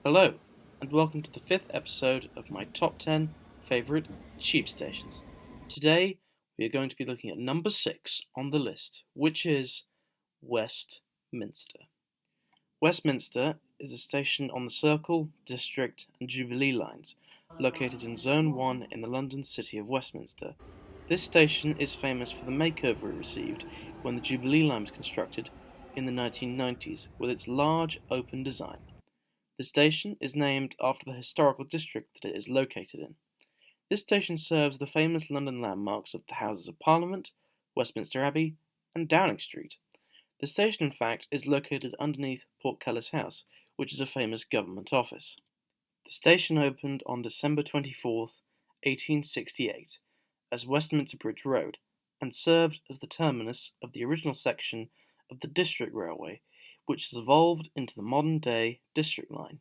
Hello, and welcome to the fifth episode of my top 10 favourite tube stations. Today we are going to be looking at number 6 on the list, which is Westminster. Westminster is a station on the Circle, District, and Jubilee lines, located in Zone 1 in the London city of Westminster. This station is famous for the makeover it received when the Jubilee line was constructed in the 1990s, with its large open design. The station is named after the historical district that it is located in. This station serves the famous London landmarks of the Houses of Parliament, Westminster Abbey, and Downing Street. The station, in fact, is located underneath Portcullis House, which is a famous government office. The station opened on December 24th, 1868, as Westminster Bridge Road, and served as the terminus of the original section of the District Railway, which has evolved into the modern-day District Line.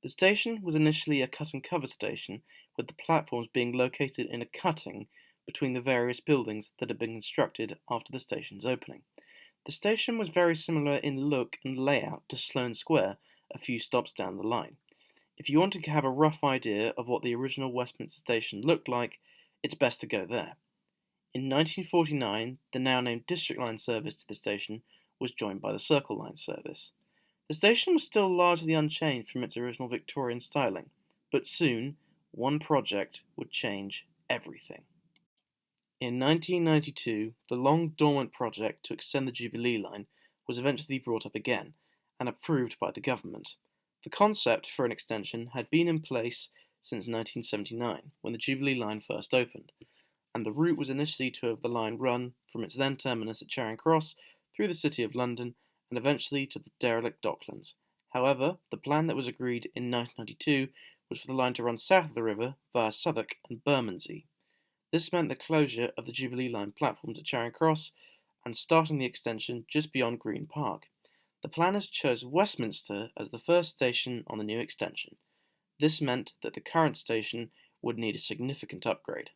The station was initially a cut-and-cover station, with the platforms being located in a cutting between the various buildings that had been constructed after the station's opening. The station was very similar in look and layout to Sloane Square, a few stops down the line. If you want to have a rough idea of what the original Westminster station looked like, it's best to go there. In 1949, the now named District Line service to the station was joined by the Circle Line service. The station was still largely unchanged from its original Victorian styling, but soon one project would change everything. In 1992, the long-dormant project to extend the Jubilee Line was eventually brought up again and approved by the government. The concept for an extension had been in place since 1979, when the Jubilee Line first opened, and the route was initially to have the line run from its then terminus at Charing Cross through the City of London and eventually to the derelict Docklands. However, the plan that was agreed in 1992 was for the line to run south of the river via Southwark and Bermondsey. This meant the closure of the Jubilee Line platforms at Charing Cross and starting the extension just beyond Green Park. The planners chose Westminster as the first station on the new extension. This meant that the current station would need a significant upgrade.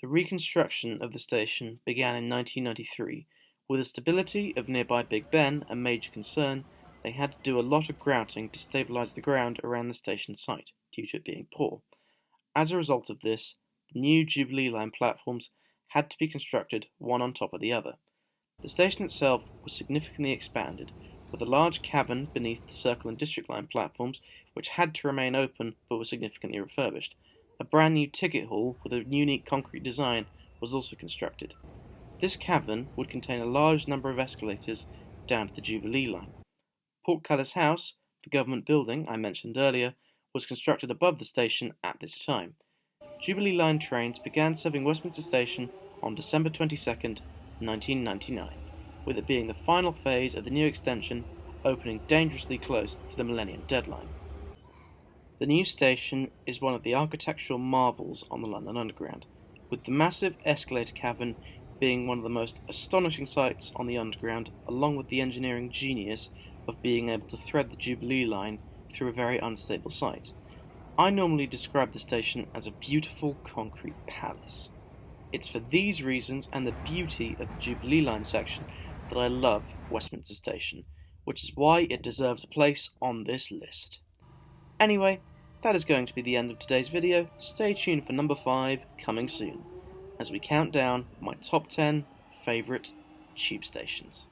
The reconstruction of the station began in 1993. With the stability of nearby Big Ben a major concern, they had to do a lot of grouting to stabilise the ground around the station site, due to it being poor. As a result of this, the new Jubilee Line platforms had to be constructed one on top of the other. The station itself was significantly expanded, with a large cavern beneath the Circle and District Line platforms, which had to remain open but was significantly refurbished. A brand new ticket hall with a unique concrete design was also constructed. This cavern would contain a large number of escalators down to the Jubilee Line. Portcullis House, the government building I mentioned earlier, was constructed above the station at this time. Jubilee Line trains began serving Westminster Station on December 22nd, 1999, with it being the final phase of the new extension, opening dangerously close to the Millennium deadline. The new station is one of the architectural marvels on the London Underground, with the massive escalator cavern being one of the most astonishing sights on the Underground, along with the engineering genius of being able to thread the Jubilee Line through a very unstable site. I normally describe the station as a beautiful concrete palace. It's for these reasons and the beauty of the Jubilee Line section that I love Westminster Station, which is why it deserves a place on this list. Anyway, that is going to be the end of today's video. Stay tuned for number 5 coming soon, as we count down my top 10 favourite tube stations.